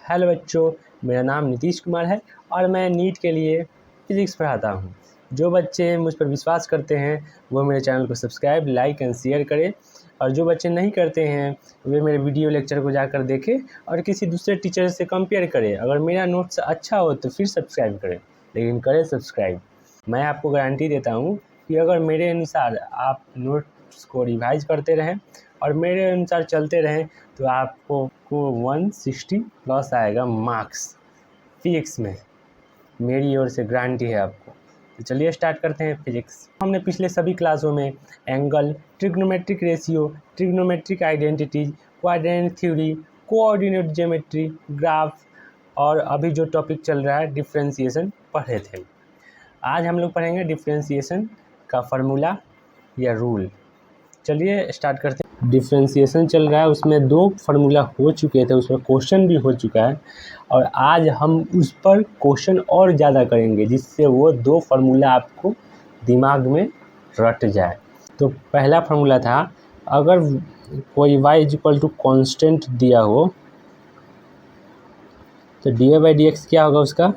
Hello बच्चों, मेरा नाम नीतीश कुमार है और मैं नीट के लिए फिज़िक्स पढ़ाता हूँ। जो बच्चे मुझ पर विश्वास करते हैं वो मेरे चैनल को सब्सक्राइब, लाइक एंड शेयर करें, और जो बच्चे नहीं करते हैं वे मेरे वीडियो लेक्चर को जाकर देखें और किसी दूसरे टीचर से कंपेयर करें। अगर मेरा नोट्स अच्छा हो तो फिर सब्सक्राइब करें, लेकिन करें सब्सक्राइब। मैं आपको गारंटी देता हूँ कि अगर मेरे अनुसार आप नोट्स को रिवाइज करते रहें और मेरे अनुसार चलते रहें तो आपको 160 प्लस आएगा मार्क्स फिजिक्स में। मेरी ओर से गारंटी है आपको। तो चलिए स्टार्ट करते हैं फिजिक्स। हमने पिछले सभी क्लासों में angle, trigonometric ratio, trigonometric identities, quadrant theory, coordinate geometry, graph और अभी जो टॉपिक चल रहा है डिफरेंशिएशन पढ़े थे। आज हम लोग पढ़ेंगे डिफरेंशिएशन का फार्मूला या रूल। चलिए स्टार्ट करते हैं। डिफरेंशिएशन चल रहा है, उसमें 2 फार्मूला हो चुके थे, उसमें क्वेश्चन भी हो चुका है और आज हम उस पर क्वेश्चन और ज़्यादा करेंगे जिससे वो 2 फार्मूला आपको दिमाग में रट जाए। तो पहला फार्मूला था, अगर कोई y इक्वल टू कॉन्स्टेंट दिया हो तो dy/dx क्या होगा, उसका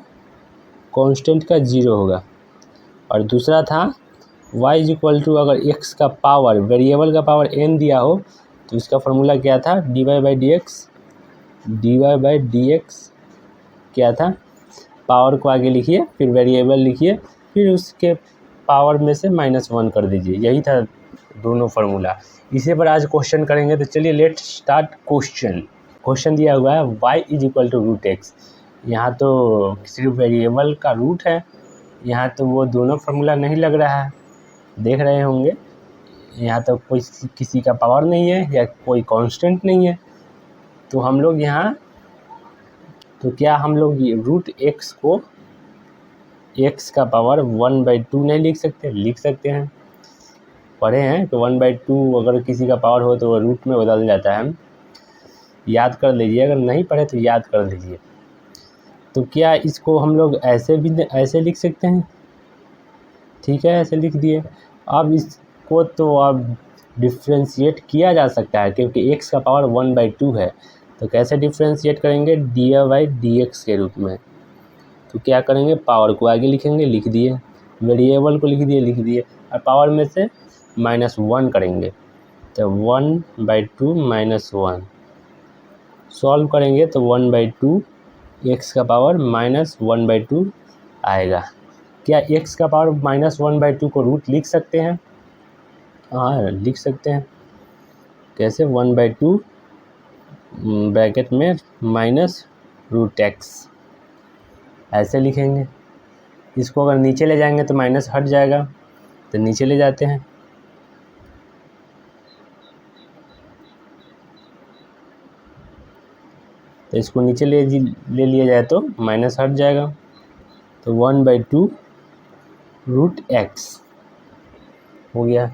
कॉन्स्टेंट का 0 होगा। और दूसरा था y इक्वल टू अगर x का पावर, वेरिएबल का पावर n दिया हो तो इसका फार्मूला क्या था, dy/dx क्या था, पावर को आगे लिखिए, फिर वेरिएबल लिखिए, फिर उसके पावर में से -1 कर दीजिए। यही था दोनों फार्मूला। इसी पर आज क्वेश्चन करेंगे। तो चलिए लेट स्टार्ट क्वेश्चन। क्वेश्चन दिया हुआ है y √x। यहाँ तो सिर्फ वेरिएबल का रूट है, यहाँ तो वो दोनों फार्मूला नहीं लग रहा है, देख रहे होंगे। यहाँ तो कोई किसी का पावर नहीं है या कोई कांस्टेंट नहीं है। तो हम लोग यहाँ तो क्या हम लोग √x को x का पावर 1/2 नहीं लिख सकते? लिख सकते हैं, पढ़े हैं तो 1/2 अगर किसी का पावर हो तो वो रूट में बदल जाता है। याद कर लीजिए, अगर नहीं पढ़े तो याद कर लीजिए। तो क्या इसको हम लोग ऐसे लिख सकते हैं? ठीक है, ऐसे लिख दिए। अब इसको तो अब डिफ्रेंशिएट किया जा सकता है क्योंकि x का पावर 1/2 है। तो कैसे डिफ्रेंशिएट करेंगे, dy/dx के रूप में। तो क्या करेंगे, पावर को आगे लिखेंगे, लिख दिए, वेरिएबल को लिख दिए, लिख दिए, और पावर में से -1 करेंगे। तो 1/2 -1 सॉल्व करेंगे तो 1/2 x का पावर -1/2 आएगा। क्या x का पावर -1/2 को रूट लिख सकते हैं? हाँ, लिख सकते हैं। कैसे, 1/2 ब्रैकेट में -√x ऐसे लिखेंगे। इसको अगर नीचे ले जाएंगे तो माइनस हट जाएगा, तो नीचे ले जाते हैं। तो इसको नीचे ले लिया जाए तो माइनस हट जाएगा। तो 1/2 √x हो गया।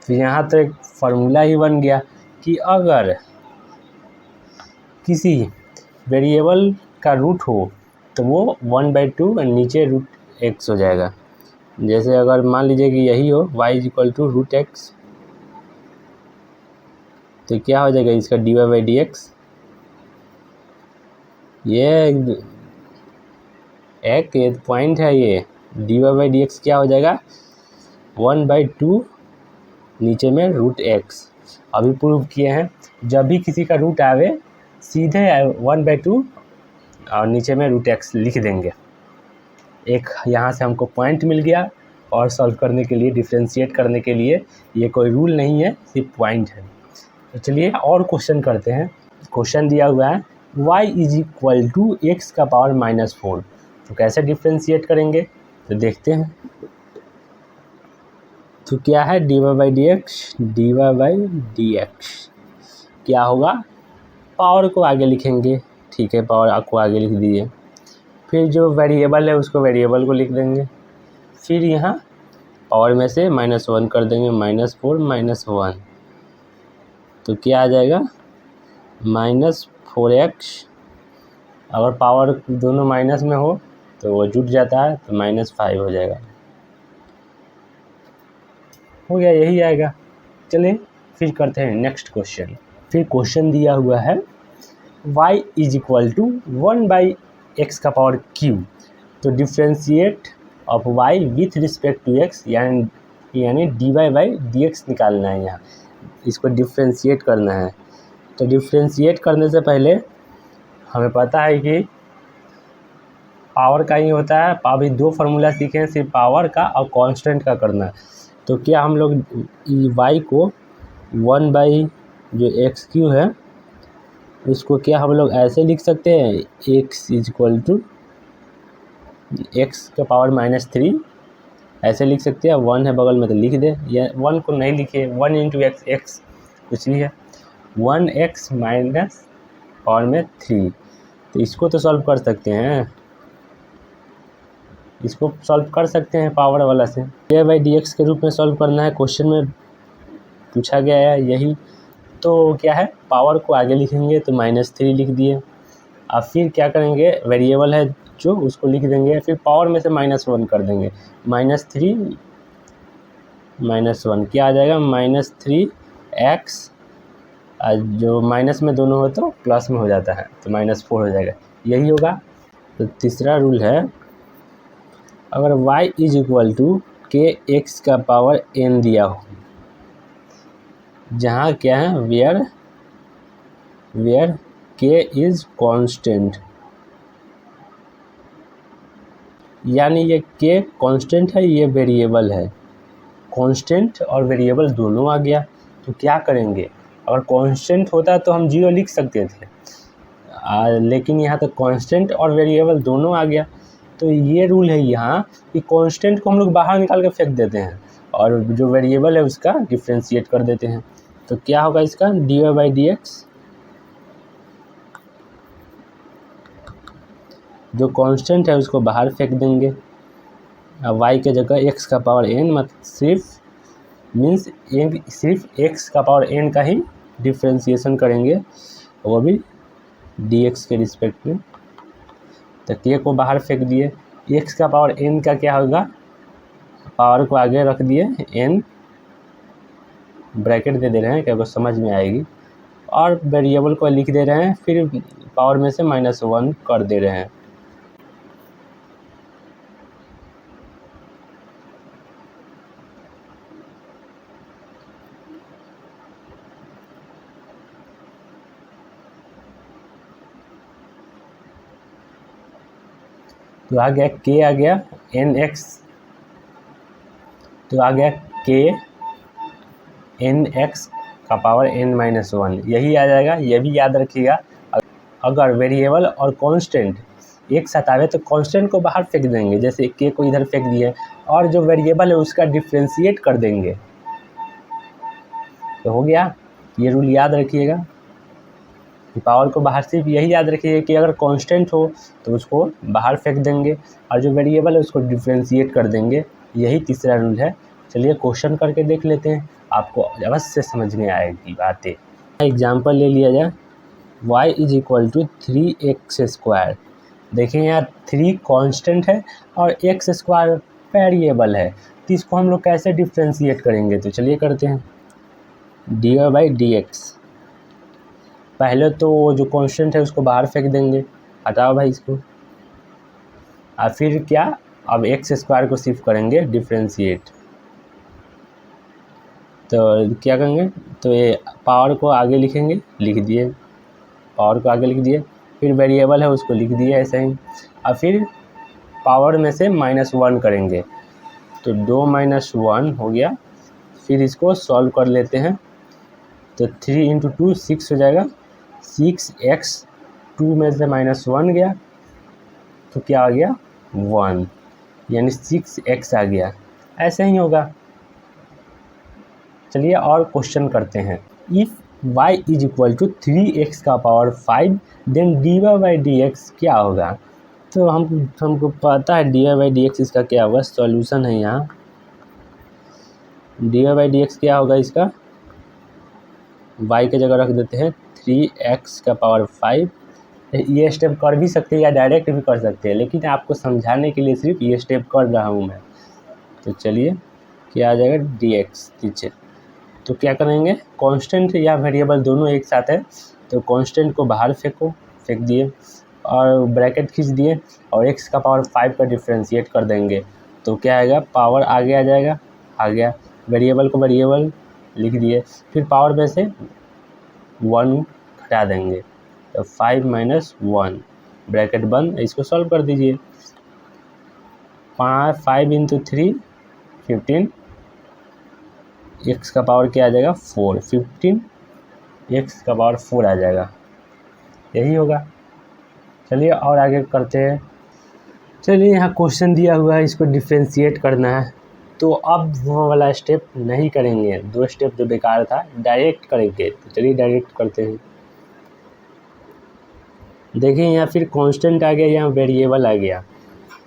फिर यहाँ तो एक फार्मूला ही बन गया कि अगर किसी वेरिएबल का रूट हो तो वो 1/2 और नीचे √x हो जाएगा। जैसे अगर मान लीजिए कि यही हो y = √x, तो क्या हो जाएगा इसका dy/dx। ये एक पॉइंट है, ये dy/dx क्या हो जाएगा, 1/2 नीचे में √x। अभी प्रूव किए हैं, जब भी किसी का रूट आवे सीधे 1/2 और नीचे में √x लिख देंगे। एक यहाँ से हमको पॉइंट मिल गया, और सॉल्व करने के लिए, डिफ्रेंशिएट करने के लिए ये कोई रूल नहीं है, सिर्फ पॉइंट है। तो चलिए और क्वेश्चन करते हैं। क्वेश्चन दिया हुआ है y = x का पावर -4। तो कैसे डिफ्रेंशिएट करेंगे, तो देखते हैं। तो क्या है, dy/dx क्या होगा, पावर को आगे लिखेंगे। ठीक है, पावर को आगे लिख दीजिए, फिर जो वेरिएबल है उसको वेरिएबल को लिख देंगे, फिर यहाँ पावर में से -1 कर देंगे, -4 -1। तो क्या आ जाएगा, -4x। अगर पावर दोनों माइनस में हो तो वो जुट जाता है, तो -5 हो जाएगा। हो गया, यही आएगा। चलिए फिर करते हैं नेक्स्ट क्वेश्चन। फिर क्वेश्चन दिया हुआ है y is equal to 1/x का पावर क्यू। तो differentiate of y with respect to x यानी dy/dx निकालना है। यहाँ इसको डिफ्रेंशिएट करना है। तो डिफ्रेंशिएट करने से पहले हमें पता है कि पावर का ही होता है। अभी दो फार्मूला सीखे हैं, सिर्फ पावर का और कांस्टेंट का करना। तो क्या हम लोग y को 1/x³ है उसको क्या हम लोग ऐसे लिख सकते हैं, x is equal to x का पावर -3 ऐसे लिख सकते हैं। 1 है बगल में तो लिख दे, या 1 को नहीं लिखे, 1 इंटू x कुछ भी है, 1x माइनस पावर में 3। तो इसको तो सॉल्व कर सकते हैं, इसको सॉल्व कर सकते हैं पावर वाला से। dy/dx के रूप में सॉल्व करना है, क्वेश्चन में पूछा गया है यही। तो क्या है, पावर को आगे लिखेंगे तो -3 लिख दिए। अब फिर क्या करेंगे, वेरिएबल है जो उसको लिख देंगे, फिर पावर में से -1 कर देंगे। -3 -1 क्या आ जाएगा, -3x, जो माइनस में दोनों हो तो प्लस में हो जाता है, तो -4 हो जाएगा, यही होगा। तो तीसरा रूल है, अगर y is equal to kx का पावर n दिया हो, जहाँ क्या है वेयर k इज कांस्टेंट, यानी ये k कांस्टेंट है, ये वेरिएबल है। कांस्टेंट और वेरिएबल दोनों आ गया, तो क्या करेंगे, अगर कांस्टेंट होता तो हम 0 लिख सकते थे, लेकिन यहाँ तो कांस्टेंट और वेरिएबल दोनों आ गया। तो ये रूल है यहाँ कि कांस्टेंट को हम लोग बाहर निकाल के फेंक देते हैं और जो वेरिएबल है उसका डिफ्रेंशिएट कर देते हैं। तो क्या होगा इसका, dy/dx, जो कांस्टेंट है उसको बाहर फेंक देंगे। अब y के जगह x का पावर n, मतलब सिर्फ x का पावर n का ही डिफ्रेंशिएशन करेंगे, वो भी dx के रिस्पेक्ट में। तो k को बाहर फेंक दिए, x का पावर n का क्या होगा, पावर को आगे रख दिए, n ब्रैकेट दे रहे हैं क्या, कुछ समझ में आएगी, और वेरिएबल को लिख दे रहे हैं, फिर पावर में से -1 कर दे रहे हैं। तो आ गया k, आ गया nx, तो आ गया k nx का पावर n-1, यही आ जाएगा। ये भी याद रखिएगा, अगर वेरिएबल और कांस्टेंट एक साथ आवे तो कांस्टेंट को बाहर फेंक देंगे, जैसे k को इधर फेंक दिए, और जो वेरिएबल है उसका डिफ्रेंशिएट कर देंगे, तो हो गया। ये रूल याद रखिएगा। पावर को बाहर, सिर्फ यही याद रखिए कि अगर कांस्टेंट हो तो उसको बाहर फेंक देंगे, और जो वेरिएबल है उसको डिफ्रेंशिएट कर देंगे, यही तीसरा रूल है। चलिए क्वेश्चन करके देख लेते हैं, आपको अवश्य समझ में आएगी बातें। एग्जाम्पल ले लिया जाए, y is equal to 3x²। देखिए यहाँ 3 कांस्टेंट है और x² वेरिएबल है, तो इसको हम लोग कैसे डिफ्रेंशिएट करेंगे, तो चलिए करते हैं। dy/dx, पहले तो जो कांस्टेंट है उसको बाहर फेंक देंगे, हटाओ भाई इसको, और फिर क्या, अब x² को शिफ्ट करेंगे डिफ्रेंशिएट। तो क्या करेंगे, तो ये पावर को आगे लिखेंगे, लिख दिए, पावर को आगे लिख दिए, फिर वेरिएबल है उसको लिख दिए ऐसे ही, और फिर पावर में से -1 करेंगे, तो 2 - 1 हो गया। फिर इसको सॉल्व कर लेते हैं, तो 3 × 2 6 हो जाएगा, 6x, 2 में से -1 गया तो क्या आ गया 1, यानी 6x आ गया, ऐसे ही होगा। चलिए और क्वेश्चन करते हैं। If y is equal to 3x का पावर 5 देन dy/dx क्या होगा। तो हमको पता है dy/dx इसका क्या होगा, सॉल्यूशन है यहाँ। dy/dx क्या होगा इसका, y के जगह रख देते हैं 3x का पावर 5। ये स्टेप कर भी सकते हैं या डायरेक्ट भी कर सकते हैं, लेकिन आपको समझाने के लिए सिर्फ ये स्टेप कर रहा हूँ मैं। तो चलिए क्या आ जाएगा dx नीचे, तो क्या करेंगे, कांस्टेंट या वेरिएबल दोनों एक साथ है, तो कांस्टेंट को बाहर फेंक दिए और ब्रैकेट खींच दिए और x का पावर 5 का डिफ्रेंशिएट कर देंगे तो क्या आएगा, पावर आगे आ जाएगा, आ गया। वेरिएबल को वेरिएबल लिख दिए, फिर पावर में से 1 घटा देंगे तो 5 - 1 ब्रैकेट बंद। इसको सॉल्व कर दीजिए। 5 × 3 15, x का पावर क्या आ जाएगा 4, 15 x का पावर 4 आ जाएगा, यही होगा। चलिए और आगे करते हैं। चलिए यहाँ क्वेश्चन दिया हुआ है, इसको डिफ्रेंशिएट करना है तो अब वो वाला स्टेप नहीं करेंगे, 2 स्टेप जो बेकार था डायरेक्ट करेंगे। तो चलिए डायरेक्ट करते हैं। देखिए यहाँ फिर कांस्टेंट आ गया, यहाँ वेरिएबल आ गया,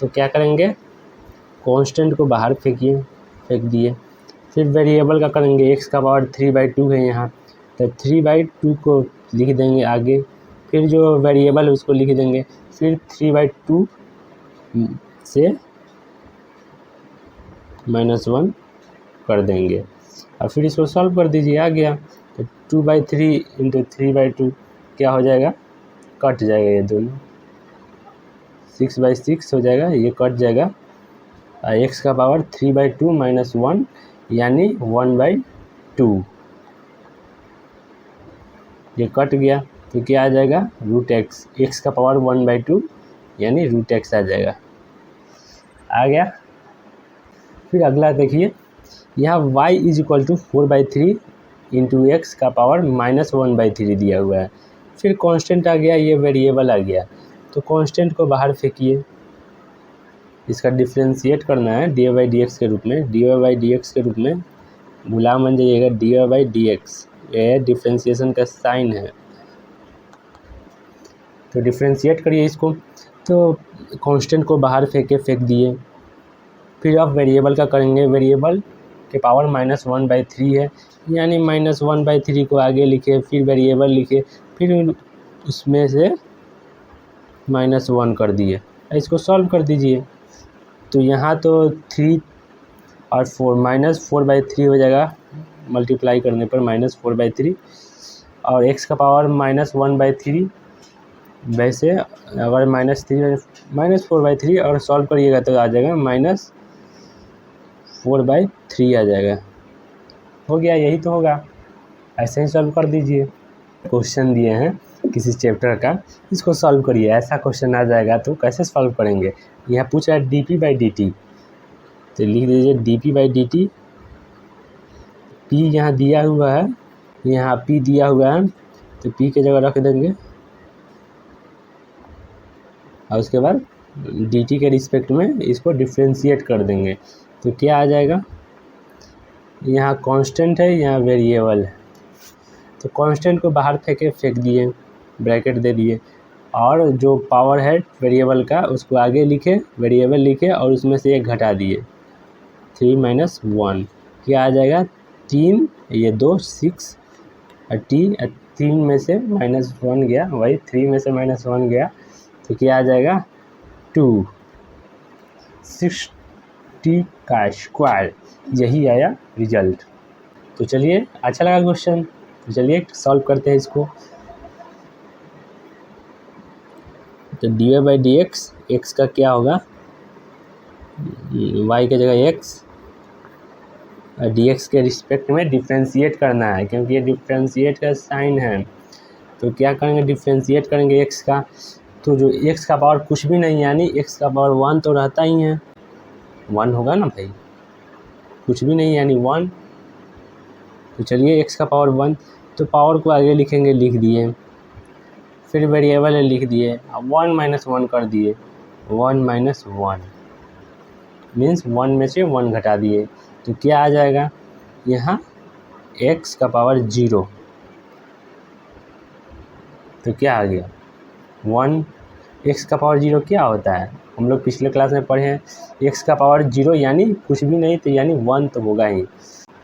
तो क्या करेंगे, कांस्टेंट को बाहर फेंक दिए। फिर वेरिएबल का करेंगे, x का पावर 3/2 है यहाँ, तो 3/2 को लिख देंगे आगे, फिर जो वेरिएबल है उसको लिख देंगे, फिर 3/2 से -1 कर देंगे और फिर इसको सॉल्व कर दीजिए, आ गया। तो 2/3 × 3/2 क्या हो जाएगा, कट जाएगा, ये दोनों 6/6 हो जाएगा, ये कट जाएगा। x का पावर 3/2 - 1 यानी 1/2, ये कट गया तो क्या आ जाएगा, √x, x का पावर 1/2 यानी √x आ जाएगा, आ गया। फिर अगला देखिए, यहाँ y = 4/3 × x का पावर -1/3 दिया हुआ है। फिर कांस्टेंट आ गया, ये वेरिएबल आ गया, तो कांस्टेंट को बाहर फेंकिए, इसका डिफ्रेंशिएट करना है dy/dx के रूप में, dy/dx के रूप में भुला मन जाइएगा, dy/dx ये डिफ्रेंशिएशन का साइन है। तो डिफ्रेंशिएट करिए इसको, तो कांस्टेंट को बाहर फेंक दिए। फिर अब वेरिएबल का करेंगे, वेरिएबल के पावर -1/3 है, यानी -1/3 को आगे लिखे, फिर वेरिएबल लिखे, फिर उसमें से -1 कर दिए। इसको सॉल्व कर दीजिए, तो यहाँ तो 3 और 4 -4/3 हो जाएगा, मल्टीप्लाई करने पर -4/3, और x का पावर -1/3, वैसे अगर -4/3 और सॉल्व करिएगा तो आ जाएगा -4/3 आ जाएगा, हो गया, यही तो होगा। ऐसे ही सॉल्व कर दीजिए। क्वेश्चन दिए हैं किसी चैप्टर का, इसको सॉल्व करिए, ऐसा क्वेश्चन आ जाएगा तो कैसे सॉल्व करेंगे। यहाँ पूछ रहा है dp/dt, तो लिख दीजिए dp/dt, p यहाँ दिया हुआ है, यहाँ p दिया हुआ है, तो p की जगह रख देंगे और उसके बाद dt के रिस्पेक्ट में इसको डिफ्रेंशिएट कर देंगे, तो क्या आ जाएगा, यहाँ कांस्टेंट है, यहाँ वेरिएबल है, तो कांस्टेंट को बाहर फेंक दिए, ब्रैकेट दे दिए, और जो पावर है वेरिएबल का उसको आगे लिखे, वेरिएबल लिखे और उसमें से 1 घटा दिए, 3 - 1 क्या आ जाएगा, 3 ये 2 6 और 3 में से -1 गया, वही 3 में से -1 गया, तो क्या आ जाएगा 2, 60 का स्क्वायर, यही आया रिजल्ट। तो चलिए, अच्छा लगा क्वेश्चन, तो चलिए सॉल्व करते हैं इसको। तो dy/dx, x का क्या होगा, y की जगह x, और dx के रिस्पेक्ट में डिफ्रेंशिएट करना है, क्योंकि ये डिफ्रेंशिएट का साइन है। तो क्या करेंगे, डिफ्रेंशिएट करेंगे x का, तो जो x का पावर कुछ भी नहीं, यानी x का पावर 1 तो रहता ही है, 1 होगा ना भाई, कुछ भी नहीं यानी 1। तो चलिए x का पावर 1, तो पावर को आगे लिखेंगे, लिख दिए, फिर वेरिएबल लिख दिए, अब 1 - 1 कर दिए, 1 - 1 मीन्स 1 में से 1 घटा दिए, तो क्या आ जाएगा, यहाँ x का पावर 0, तो क्या आ गया 1। x का पावर 0 क्या होता है, हम लोग पिछले क्लास में पढ़े हैं, x का पावर 0 यानी कुछ भी नहीं, तो यानी 1 तो होगा ही।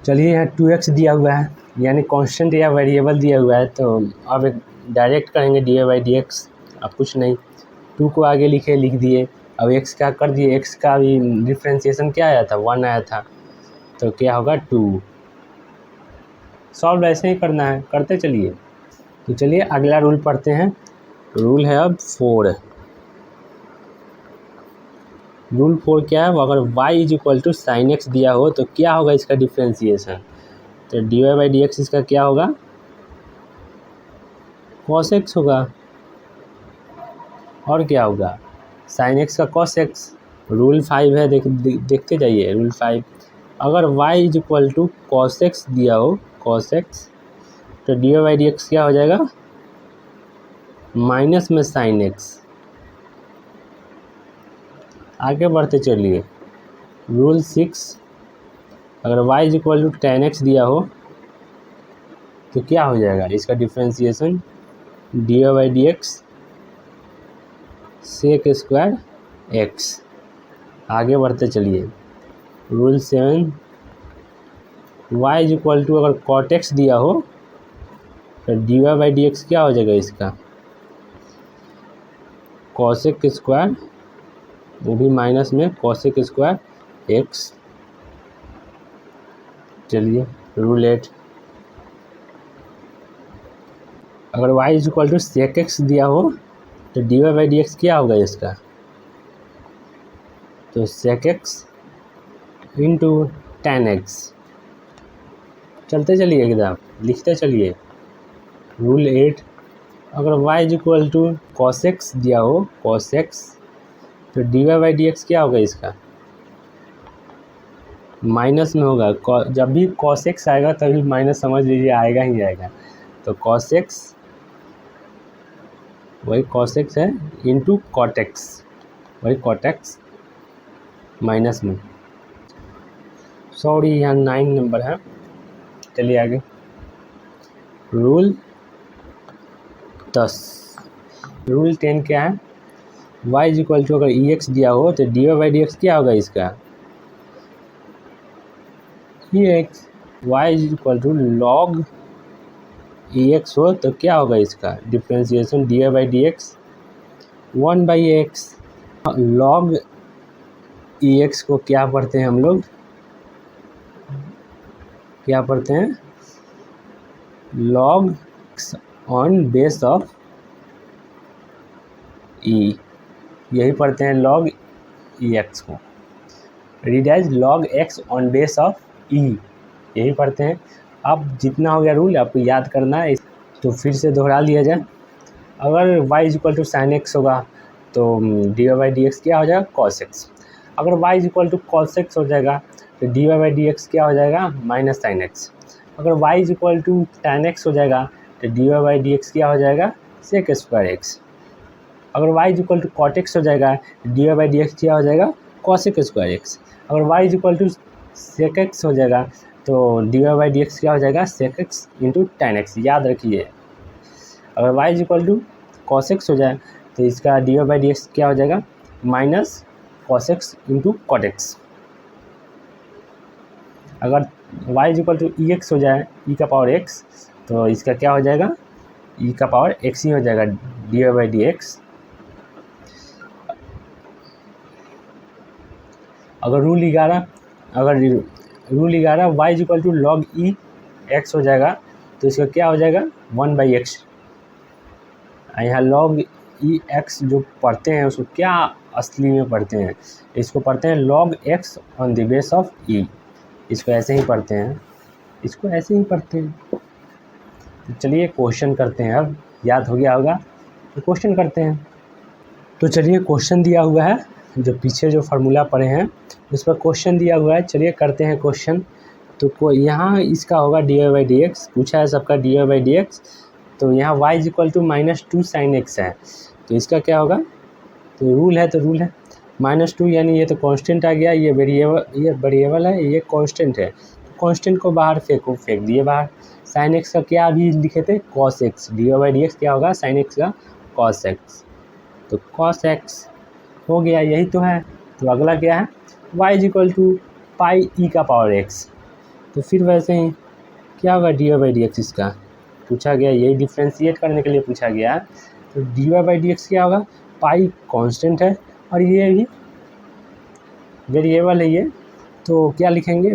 चलिए यहाँ 2x दिया हुआ है, यानी कांस्टेंट या वेरिएबल दिया हुआ है, तो अब डायरेक्ट करेंगे dy/dx, अब कुछ नहीं, 2 को आगे लिख दिए, अब x का कर दिए, x का भी डिफ्रेंशिएशन क्या आया था, 1 आया था, तो क्या होगा 2। सॉल्व ऐसे ही करना है, करते चलिए। तो चलिए अगला रूल पढ़ते हैं। रूल है अब 4। रूल 4 क्या है? अगर y is equal to sine x दिया हो तो क्या होगा इसका डिफ्रेंसिएशन? तो D Y by D x इसका क्या होगा? कॉस एक्स होगा। और क्या होगा? साइन एक्स का कॉस एक्स। रूल 5 है, देखते जाइए। रूल 5, अगर y is equal to cos x दिया हो, कॉस एक्स, तो D Y by D x क्या हो जाएगा? माइनस में साइन एक्स। आगे बढ़ते चलिए। रूल 6, अगर y is equal to tan x दिया हो तो क्या हो जाएगा इसका differentiation? D Y by D x sec square x. आगे बढ़ते चलिए। Rule 7, y is equal to अगर कॉट एक्स दिया हो तो D Y by D x क्या हो जाएगा इसका? कॉसेक स्क्वायर, वो भी माइनस में कॉसेक स्क्वायर एक्स। चलिए रूल 8, अगर y is equal to sec x दिया हो तो D Y by D x क्या होगा इसका? तो sec x into tan x. चलते चलिए एकदम, लिखते चलिए। रूल 8, अगर y is equal to cos x दिया हो, कॉस एक्स, तो D Y by D x क्या होगा इसका? माइनस में होगा। जब भी कॉस एक्स आएगा तभी माइनस समझ लीजिए आएगा ही आएगा। तो कॉस एक्स, वही कॉस एक्स है, इंटू कॉट एक्स, वही कॉट एक्स माइनस में। सॉरी यहाँ 9 नंबर है। चलिए आगे। रूल 10, रूल 10 क्या है? y इज इक्वल टू अगर ई एक्स दिया हो तो D Y by D x क्या होगा इसका? E X. Y is equal to log E X हो तो क्या होगा इसका differentiation? D Y by D X 1 by X. Log E X को क्या पढ़ते हैं हम लोग? क्या पढ़ते हैं? Log on base of E, यही पढ़ते हैं लॉग ई एक्स को। Read as log X on base of E, यही पढ़ते हैं। अब जितना हो गया रूल आपको याद करना है, तो फिर से दोहरा लिया जाए। अगर y is equal to sine x होगा तो D Y by D x क्या हो जाएगा? Cos x. अगर y is equal to cos x हो जाएगा तो D Y by D x क्या हो जाएगा? Minus sine x. अगर y is equal to tan x हो जाएगा तो D Y by D x क्या हो जाएगा? Sec square x. अगर y is equal to cot x हो जाएगा D Y by D x क्या हो जाएगा? Cosec square x. अगर y is equal to sec x हो जाएगा तो D Y by D x क्या हो जाएगा? Sec x into tan x. याद रखिए, अगर y is equal to cos x हो जाए तो इसका d Y by D x क्या हो जाएगा? Minus cos x into cot x. अगर y is equal to e X हो जाए, ई का पावर एक्स, तो इसका क्या हो जाएगा? ई का पावर एक्स ही हो जाएगा, D Y by D X. अगर rule 11 y is equal to log E X हो जाएगा तो इसका क्या हो जाएगा? 1 बाई एक्स। यहाँ लॉग ई एक्स जो पढ़ते हैं उसको क्या असली में पढ़ते हैं? इसको पढ़ते हैं log X on the base of E. इसको ऐसे ही पढ़ते हैं, इसको ऐसे ही पढ़ते हैं। तो चलिए क्वेश्चन करते हैं। अब याद हो गया होगा तो क्वेश्चन करते हैं। तो चलिए क्वेश्चन दिया हुआ है, जो पीछे जो फार्मूला पढ़े हैं उस पर क्वेश्चन दिया हुआ है। चलिए करते हैं क्वेश्चन। तो यहाँ इसका होगा d Y by D x, पूछा है सबका d Y by D x. तो यहाँ y is equal to -2 sine x है, तो इसका क्या होगा? तो रूल है, तो रूल है -2, यानी ये तो कांस्टेंट आ गया, ये वेरिएबल है, ये कांस्टेंट है। तो कांस्टेंट को बाहर फेंक दिए बाहर। साइन एक्स का क्या अभी लिखे थे? Cos x. D Y by D x क्या होगा? साइन एक्स का कॉस एक्स। तो कॉस एक्स हो गया, यही तो है। तो अगला क्या है? y is equal to pi e का पावर एक्स। तो फिर वैसे ही क्या होगा? D Y by D x इसका पूछा गया, यही डिफ्रेंशिएट करने के लिए पूछा गया है। तो D Y by D x क्या होगा? पाई कांस्टेंट है और ये भी वेरिएबल है ये, तो क्या लिखेंगे?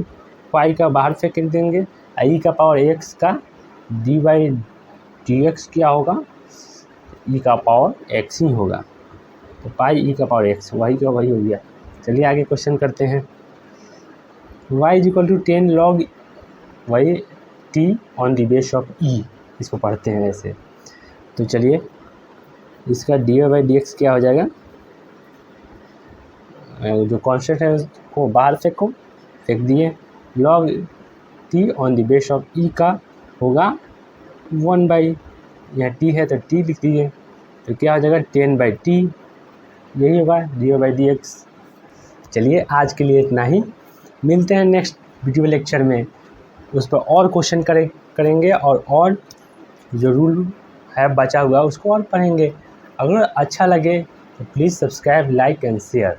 पाई का बाहर फेंक देंगे, ई का पावर एक्स का डी बाई टी एक्स क्या होगा, ई का पावर एक्स ही होगा। तो पाई ई का पावर एक्स वही का वही हो गया। चलिए आगे क्वेश्चन करते हैं। y is equal to 10 log वही t on the base of e, इसको पढ़ते हैं ऐसे। तो चलिए इसका dy/dx क्या हो जाएगा, जो कांस्टेंट है उसको बाहर फेंक दिए, log t on the base of e का होगा 1/, यहाँ t है तो t लिख दीजिए, तो क्या हो जाएगा 10/t, यही होगा dy/dx। चलिए आज के लिए इतना ही, मिलते हैं नेक्स्ट वीडियो लेक्चर में, उस पर और क्वेश्चन करेंगे और जो रूल है बचा हुआ उसको और पढ़ेंगे। अगर अच्छा लगे तो please subscribe, like and share.